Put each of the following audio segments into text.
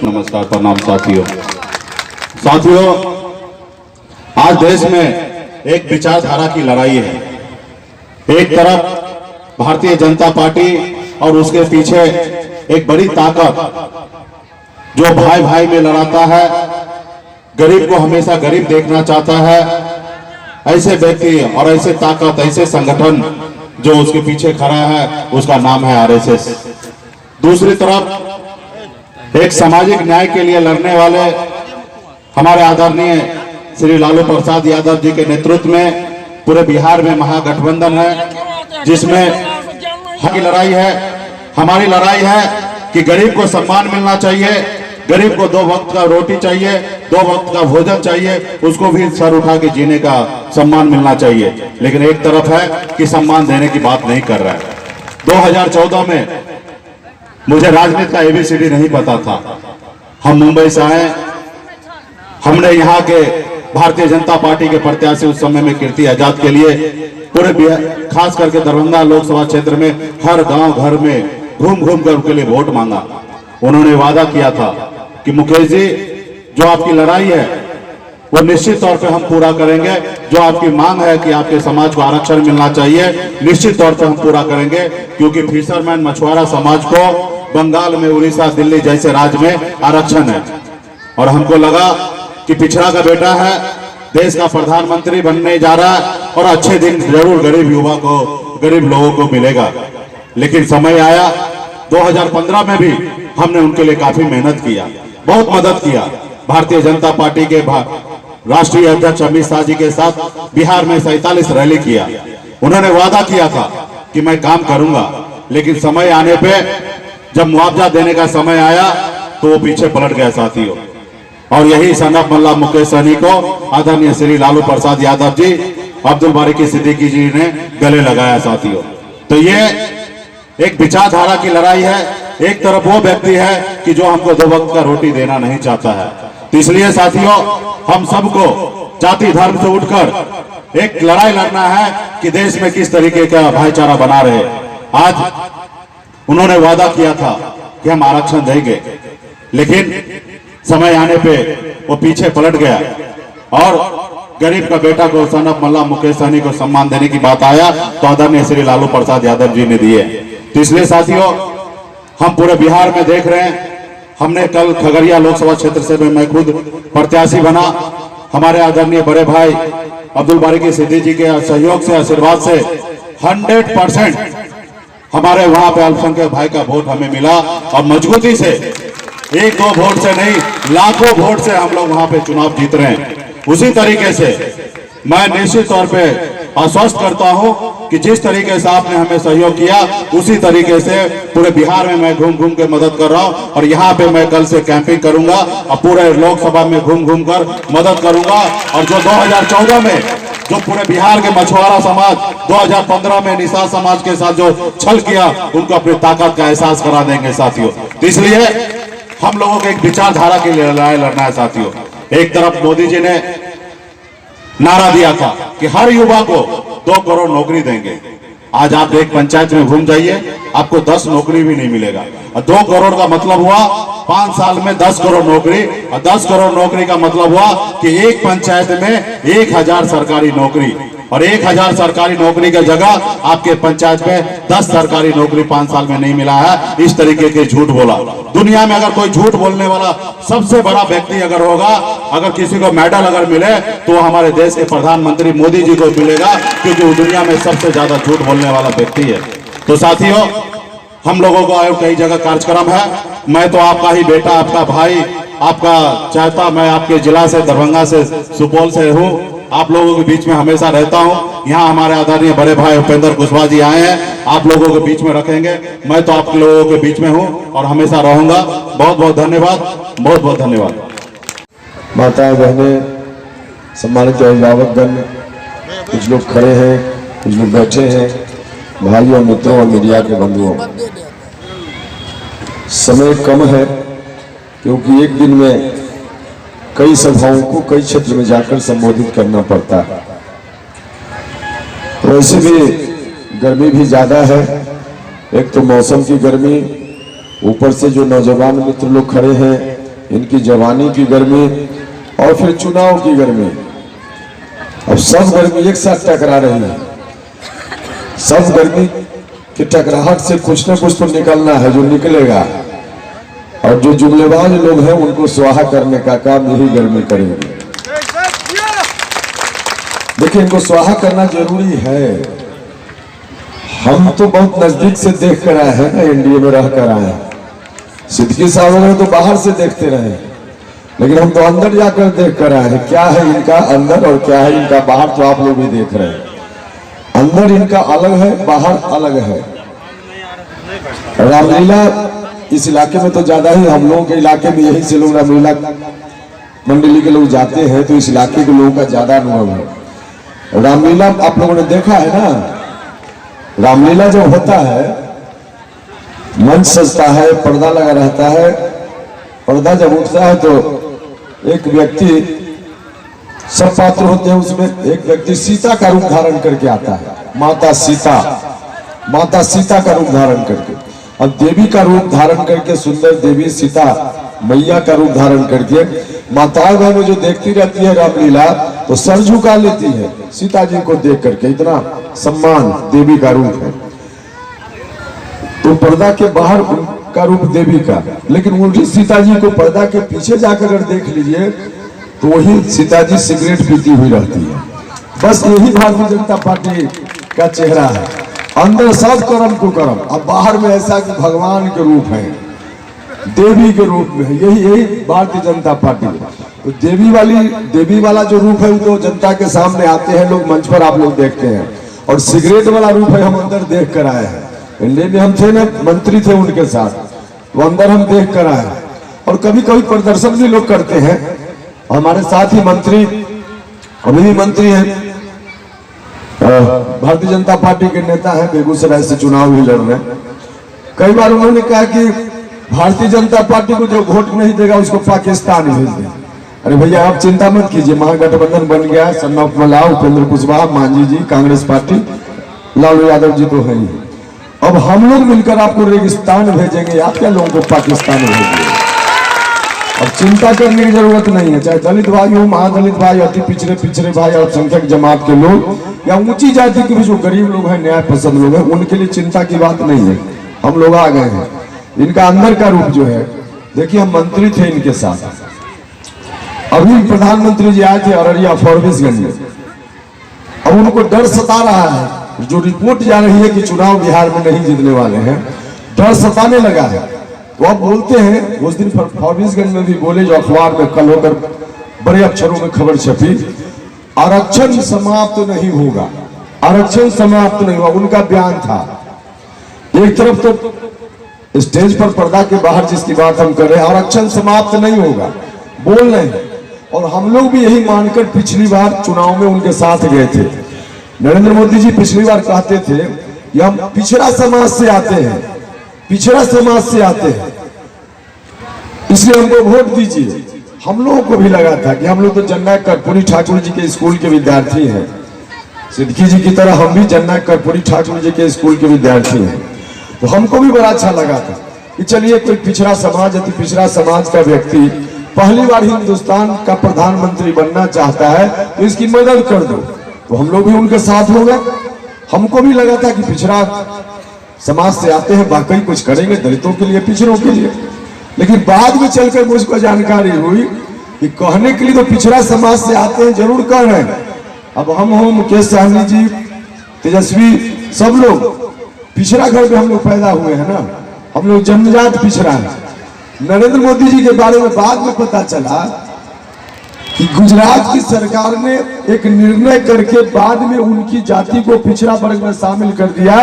नमस्कार प्रणाम साथियों। आज देश में एक विचारधारा की लड़ाई है। एक तरफ भारतीय जनता पार्टी और उसके पीछे एक बड़ी ताकत जो भाई भाई में लड़ाता है, गरीब को हमेशा गरीब देखना चाहता है। ऐसे व्यक्ति और ऐसे ताकत, ऐसे संगठन जो उसके पीछे खड़ा है, उसका नाम है आरएसएस। दूसरी तरफ एक सामाजिक न्याय के लिए लड़ने वाले हमारे आदरणीय श्री लालू प्रसाद यादव जी के नेतृत्व में पूरे बिहार में महागठबंधन है, जिसमें हमारी लड़ाई है। हमारी लड़ाई है कि गरीब को सम्मान मिलना चाहिए, गरीब को 2 वक्त का रोटी चाहिए, 2 वक्त का भोजन चाहिए, उसको भी सर उठा के जीने का सम्मान मिलना चाहिए। लेकिन एक तरफ है कि सम्मान देने की बात नहीं कर रहा है। 2014 में मुझे राजनीति का एबीसीडी नहीं पता था। हम मुंबई से आए, हमने यहाँ के भारतीय जनता पार्टी के प्रत्याशी उस समय में कीर्ति आजाद के लिए पूरे खास करके दरभंगा लोकसभा क्षेत्र में हर गांव घर में घूम घूम कर उनके लिए वोट मांगा। उन्होंने वादा किया था कि मुकेश जी, जो आपकी लड़ाई है वो निश्चित तौर पे हम पूरा करेंगे। जो आपकी मांग है कि आपके समाज को आरक्षण मिलना चाहिए, निश्चित तौर पे हम पूरा करेंगे, क्योंकि फिशरमैन मछुआरा समाज को बंगाल में, उड़ीसा, दिल्ली जैसे राज्य में आरक्षण है। और हमको लगा कि पिछड़ा का बेटा है, देश का प्रधानमंत्री बनने जा रहा है और अच्छे दिन जरूर गरीब युवा को, गरीब लोगों को मिलेगा। लेकिन समय आया 2015 में भी हमने उनके लिए काफी मेहनत किया, बहुत मदद किया। भारतीय जनता पार्टी के राष्ट्रीय अध्यक्ष अमित शाह जी के साथ बिहार में 47 रैली किया। उन्होंने वादा किया था कि मैं काम करूंगा, लेकिन समय आने पे जब मुआवजा देने का समय आया तो वो पीछे पलट गया साथियों। और यही सनफ मल्ला मुकेश सहनी को आदरणीय श्री लालू प्रसाद यादव जी, अब्दुल बारी सिद्दीकी जी ने गले लगाया साथियों। तो ये एक विचारधारा की लड़ाई है। एक तरफ वो व्यक्ति है कि जो हमको 2 वक्त का रोटी देना नहीं चाहता है। तो इसलिए साथियों, हम सबको जाति धर्म से उठकर एक लड़ाई लड़ना है कि देश में किस तरीके का भाईचारा बना रहे। आज उन्होंने वादा किया था कि हम आरक्षण देंगे, लेकिन समय आने पे वो पीछे पलट गया और गरीब का बेटा को सनफ मल्ला मुकेश सहनी को सम्मान देने की बात आया तो आदरणीय श्री लालू प्रसाद यादव जी ने दिए। तो इसलिए साथियों, हम पूरे बिहार में देख रहे हैं। हमने कल खगड़िया लोकसभा क्षेत्र से मैं खुद प्रत्याशी बना। हमारे आदरणीय बड़े भाई अब्दुल बारी सिद्दीकी जी के सहयोग से, आशीर्वाद से 100% हमारे वहां पे अल्पसंख्यक भाई का वोट हमें मिला और मजबूती से 1-2 वोट से नहीं, लाखों वोट से हम लोग वहां पे चुनाव जीत रहे हैं। उसी तरीके से मैं निश्चित तौर पे आश्वस्त करता हूं कि जिस तरीके से आपने हमें सहयोग किया, उसी तरीके से पूरे बिहार में मैं घूम घूम के मदद कर रहा हूं। और यहाँ पे मैं कल से कैंपिंग करूंगा और पूरे लोकसभा में घूम घूम कर मदद करूंगा। और जो 2014 में जो पूरे बिहार के मछुआरा समाज 2015 में निषाद समाज के साथ जो छल किया, उनको अपनी ताकत का एहसास करा देंगे साथियों। तो इसलिए हम लोगों को एक विचारधारा की लड़ाई लड़ना है साथियों। एक तरफ मोदी जी ने नारा दिया था कि हर युवा को 2 करोड़ नौकरी देंगे। आज आप एक पंचायत में घूम जाइए, आपको 10 नौकरी भी नहीं मिलेगा। और 2 करोड़ का मतलब हुआ 5 साल में 10 करोड़ नौकरी। और 10 करोड़ नौकरी का मतलब हुआ कि एक पंचायत में 1000 सरकारी नौकरी। और 1000 सरकारी नौकरी की जगह आपके पंचायत में 10 सरकारी नौकरी 5 साल में नहीं मिला है। इस तरीके के झूठ बोला। दुनिया में अगर कोई झूठ बोलने वाला सबसे बड़ा व्यक्ति अगर होगा, अगर किसी को मेडल अगर मिले तो हमारे देश के प्रधानमंत्री मोदी जी को मिलेगा, क्योंकि वो दुनिया में सबसे ज्यादा झूठ बोलने वाला व्यक्ति है। तो साथियों, हम लोगों को और कई जगह कार्यक्रम है। मैं तो आपका ही बेटा, आपका भाई, आपका चाहता, मैं आपके जिला से, दरभंगा से, सुपौल से हूँ। आप लोगों के बीच में हमेशा रहता हूँ। यहाँ हमारे आदरणीय बड़े भाई उपेंद्र कुशवाहा जी आए हैं, आप लोगों के बीच में रखेंगे। मैं तो आप लोगों के बीच में हूँ और हमेशा रहूंगा। बहुत बहुत धन्यवाद, बहुत बहुत धन्यवाद। माताएं, बहनें, सम्मानित अभिभावकगण, कुछ लोग खड़े हैं, कुछ लोग बैठे हैं, भाइयों, मित्रों और मीडिया के बंधुओं, समय कम है क्योंकि एक दिन में कई सभाओं को कई क्षेत्र में जाकर संबोधित करना पड़ता है। वैसे भी गर्मी भी ज़्यादा है, एक तो मौसम की गर्मी, ऊपर से जो नौजवान मित्र लोग खड़े हैं इनकी जवानी की गर्मी और फिर चुनाव की गर्मी, अब सब गर्मी एक साथ टकरा रही है। सब गर्मी की टकराहट से कुछ न कुछ तो निकलना है, जो निकलेगा। और जो जुमलेबाज लोग हैं उनको स्वाहा करने का काम यही गर्मी करेंगे। देखिए, इनको स्वाहा करना जरूरी है। हम तो बहुत नजदीक से देख कर आए हैं ना, एनडीए में रह कर आए हैं। सिद्दीकी साहब वगैरह तो बाहर से देखते रहे, लेकिन हम तो अंदर जाकर देख कर आए हैं क्या है इनका अंदर और क्या है इनका बाहर। तो आप लोग भी देख रहे हैं, अंदर इनका अलग है, बाहर अलग है। रामलीला इस इलाके में तो ज्यादा ही, हम लोगों के इलाके में यही से लोग रामलीला मंडली के लोग जाते हैं, तो इस इलाके के लोगों का ज्यादा अनुभव है। रामलीला आप लोगों ने देखा है ना, रामलीला जब होता है, मंच सजता है, पर्दा लगा रहता है, पर्दा जब उठता है तो एक व्यक्ति, सब पात्र होते हैं उसमें, एक व्यक्ति सीता का रूप धारण करके आता है। माता सीता का रूप धारण करके, अब देवी का रूप धारण करके, सुंदर देवी सीता मैया का रूप धारण करके माताएं बहनों जो देखती रहती है रामलीला, तो सर झुका लेती है सीता जी को देख करके। इतना सम्मान देवी का रूप है। तो पर्दा के बाहर उनका रूप देवी का, लेकिन उल्टी सीता जी को पर्दा के पीछे जाकर अगर देख लीजिए तो वही सीता जी सिगरेट पीती हुई रहती है। बस यही भारतीय जनता पार्टी का चेहरा है। अंदर सब कर्म को कर्म, अब बाहर में ऐसा कि भगवान के रूप है, देवी के रूप में है। यही भारतीय जनता पार्टी है। तो देवी वाला जो रूप है वो तो जनता के सामने आते हैं लोग, मंच पर आप लोग देखते हैं। और सिगरेट वाला रूप है हम अंदर देख कर आए हैं। इंडिया में हम थे ना, मंत्री थे उनके साथ, वो अंदर हम देख कर आए। और कभी कभी प्रदर्शन भी लोग करते हैं। हमारे साथ ही मंत्री, अभी भी मंत्री हैं, भारतीय जनता पार्टी के नेता हैं, बेगूसराय से चुनाव भी लड़ रहे हैं। कई बार उन्होंने कहा कि भारतीय जनता पार्टी को जो वोट नहीं देगा उसको पाकिस्तान भेज दे। अरे भैया आप चिंता मत कीजिए, महागठबंधन बन गया, सन ऑफ मला, उपेंद्र कुशवाहा, मांझी जी, कांग्रेस पार्टी, लालू यादव जी तो है ही। अब हम लोग मिलकर आपको रेगिस्तान भेजेंगे, आप क्या लोगों को पाकिस्तान भेजेंगे। अब चिंता करने की जरूरत नहीं है, चाहे दलित भाई हो, महादलित भाई, अति पिछड़े भाई, अल्पसंख्यक जमात के लोग, या ऊंची जाति के भी जो गरीब लोग हैं, न्याय पसंद लोग हैं, उनके लिए चिंता की बात नहीं है। हम लोग आ गए हैं। इनका अंदर का रूप जो है, देखिए हम मंत्री थे इनके साथ, अभी प्रधानमंत्री जी आए थे अररिया फॉरबिसगंज में। अब उनको डर सता रहा है, जो रिपोर्ट जा रही है कि चुनाव बिहार में नहीं जीतने वाले हैं, डर सताने लगा है। तो अब बोलते हैं, उस दिन फॉरबिसगंज में भी बोले, जो अखबार में कल होकर बड़े अक्षरों में खबर छपी, आरक्षण समाप्त नहीं होगा, आरक्षण समाप्त नहीं होगा, उनका बयान था। एक तरफ तो स्टेज पर पर्दा के बाहर जिसकी बात हम कर रहे हैं, आरक्षण समाप्त नहीं होगा बोल रहे हैं। और हम लोग भी यही मानकर पिछली बार चुनाव में उनके साथ गए थे। नरेंद्र मोदी जी पिछली बार कहते थे कि हम पिछड़ा समाज से आते हैं, पिछड़ा समाज से आते हैं, इसलिए हमको वोट दीजिए। हम लोगों को भी लगा था कि हम लोग तो जननायक कर्पूरी ठाकुर जी के स्कूल के विद्यार्थी हैं, सिद्दीकी जी की तरह हम भी जननायक कर्पूरी ठाकुर जी के स्कूल के विद्यार्थी हैं। तो हमको भी बड़ा अच्छा लगा था कि चलिए कोई पिछड़ा समाज, अति पिछड़ा समाज का व्यक्ति पहली बार हिंदुस्तान का प्रधानमंत्री बनना चाहता है, तो इसकी मदद कर दो। तो हम लोग भी उनके साथ हो गए। हमको भी लगा था कि पिछड़ा समाज से आते हैं, वाकई कुछ करेंगे दलितों के लिए, पिछड़ों के लिए। लेकिन बाद में चलकर मुझको जानकारी हुई कि कहने के लिए तो पिछड़ा समाज से आते हैं, जरूर कर रहे हैं। अब हम हो, मुकेश सहनी जी, तेजस्वी, सब लोग पिछड़ा घर में हम लोग पैदा हुए हैं ना, हम लोग जन्मजात पिछड़ा है। नरेंद्र मोदी जी के बारे में बाद में पता चला कि गुजरात की सरकार ने एक निर्णय करके बाद में उनकी जाति को पिछड़ा वर्ग में शामिल कर दिया।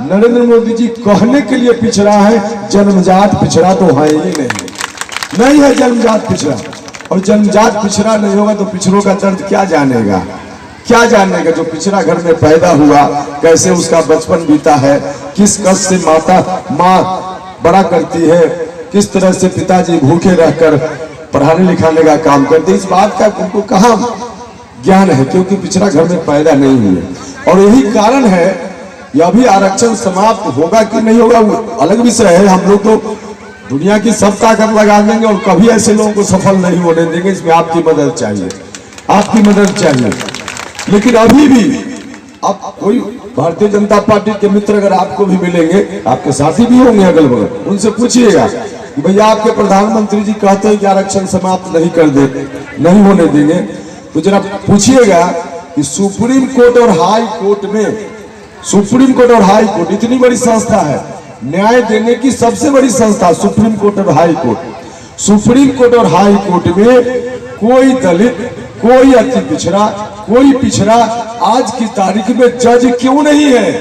नरेंद्र मोदी जी कहने के लिए पिछड़ा है, जन्मजात पिछड़ा तो है ही नहीं है जन्मजात पिछड़ा। और जन्मजात पिछड़ा नहीं होगा तो पिछड़ों का दर्द क्या जानेगा, क्या जानेगा। जो पिछड़ा घर में पैदा हुआ, कैसे उसका बचपन बीता है, किस कष्ट से माँ बड़ा करती है, किस तरह से पिताजी भूखे रहकर पढ़ाने लिखाने का काम करते, इस बात का उनको कहाँ ज्ञान है, क्योंकि पिछड़ा घर में पैदा नहीं हुए। और यही कारण है, यह भी आरक्षण समाप्त होगा कि नहीं होगा वो अलग विषय है। हम लोग तो दुनिया की सब ताकत लगा देंगे और कभी ऐसे लोगों को सफल नहीं होने देंगे। इसमें आपकी मदद चाहिए, आपकी मदद चाहिए। लेकिन अभी भी आप कोई भारतीय जनता पार्टी के मित्र अगर आपको भी मिलेंगे, आपके साथी भी होंगे अगल बगल, उनसे पूछिएगा कि भैया आपके प्रधानमंत्री जी कहते हैं कि आरक्षण समाप्त नहीं कर दे, नहीं होने देंगे, तो जरा पूछिएगा कि सुप्रीम कोर्ट और हाई कोर्ट में, सुप्रीम कोर्ट और हाई कोर्ट इतनी बड़ी संस्था है, न्याय देने की सबसे बड़ी संस्था सुप्रीम कोर्ट और हाई कोर्ट। सुप्रीम कोर्ट और हाई कोर्ट में कोई दलित, कोई अति पिछड़ा, कोई पिछड़ा आज की तारीख में जज क्यों नहीं है?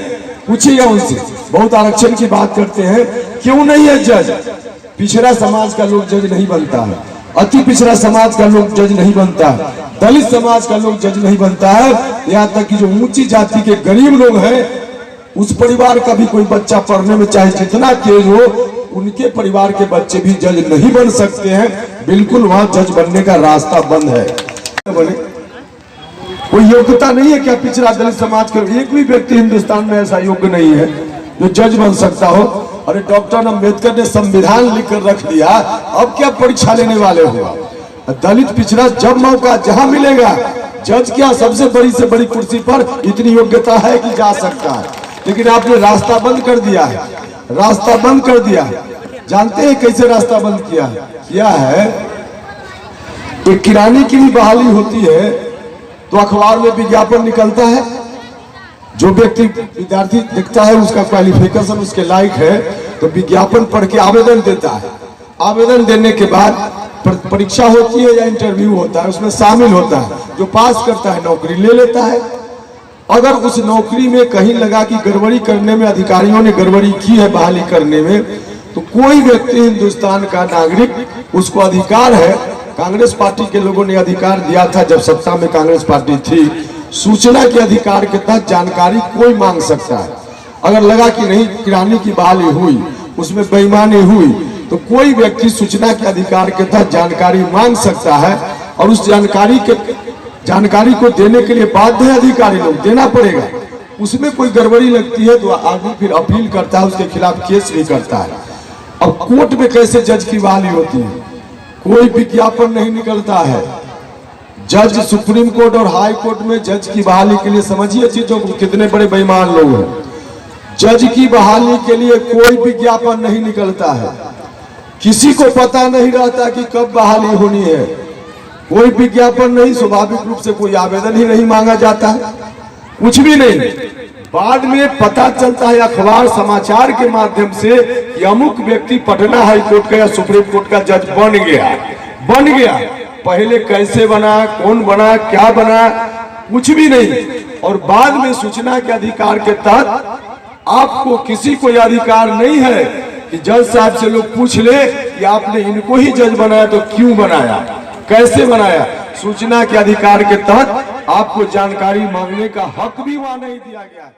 पूछिएगा उनसे। बहुत आरक्षण की बात करते हैं, क्यों नहीं है जज? पिछड़ा समाज का लोग जज नहीं बनता है, अति पिछड़ा समाज का लोग जज नहीं बनता है, दलित समाज का लोग जज नहीं बनता है। यहाँ तक कि जो ऊंची जाति के गरीब लोग हैं, उस परिवार का भी कोई बच्चा पढ़ने में चाहे जितना तेज हो, उनके परिवार के बच्चे भी जज नहीं बन सकते हैं। बिल्कुल वहां जज बनने का रास्ता बंद है। कोई योग्यता नहीं है क्या पिछड़ा दलित समाज के? एक भी व्यक्ति हिंदुस्तान में ऐसा योग्य नहीं है जो जज बन सकता हो। अरे डॉक्टर अम्बेडकर ने संविधान लिखकर रख दिया, अब क्या परीक्षा लेने वाले हो? दलित पिछड़ा जब मौका जहां मिलेगा, जज क्या सबसे बड़ी से बड़ी कुर्सी पर इतनी योग्यता है कि जा सकता है। लेकिन आपने रास्ता बंद कर दिया है, रास्ता बंद कर दिया है। जानते हैं कैसे रास्ता बंद किया है? किया है कि किराने की भी बहाली होती है तो अखबार में विज्ञापन निकलता है, जो व्यक्ति विद्यार्थी दिखता है उसका क्वालिफिकेशन उसके लायक है तो विज्ञापन पढ़ के आवेदन देता है। आवेदन देने के बाद परीक्षा होती है या इंटरव्यू होता है, उसमें शामिल होता है। जो पास करता है नौकरी ले लेता है। अगर उस नौकरी में कहीं लगा कि गड़बड़ी करने में अधिकारियों ने गड़बड़ी की है बहाली करने में, तो कोई व्यक्ति हिंदुस्तान का नागरिक, उसको अधिकार है। कांग्रेस पार्टी के लोगों ने अधिकार दिया था जब सत्ता में कांग्रेस पार्टी थी, सूचना के अधिकार के तहत जानकारी कोई मांग सकता है। अगर लगा कि नहीं किराने की बहाली हुई, उसमें बेईमानी हुई, तो कोई व्यक्ति सूचना के अधिकार के तहत जानकारी मांग सकता है और उस जानकारी को देने के लिए बाध्य है अधिकारी लोग, देना पड़ेगा। उसमें कोई गड़बड़ी लगती है तो आदमी फिर अपील करता है, उसके खिलाफ केस भी करता है। अब कोर्ट में कैसे जज की बहाली होती है? कोई विज्ञापन नहीं निकलता है। जज सुप्रीम कोर्ट और हाई कोर्ट में जज की बहाली के लिए समझिए चीजों को, कितने बड़े बेईमान लोग हैं। जज की बहाली के लिए कोई विज्ञापन नहीं निकलता है, किसी को पता नहीं रहता कि कब बहाली होनी है। कोई विज्ञापन नहीं, स्वाभाविक रूप से कोई आवेदन ही नहीं मांगा जाता है, कुछ भी नहीं। बाद में पता चलता है अखबार समाचार के माध्यम से कि अमुक व्यक्ति पटना हाई कोर्ट का या सुप्रीम कोर्ट का जज बन गया। पहले कैसे बना, कौन बना, क्या बना, कुछ भी नहीं। और बाद में सूचना के अधिकार के तहत आपको किसी को अधिकार नहीं है कि जज साहब से लोग पूछ ले कि आपने इनको ही जज बनाया तो क्यों बनाया, कैसे बनाया। सूचना के अधिकार के तहत आपको जानकारी मांगने का हक भी वहां नहीं दिया गया है।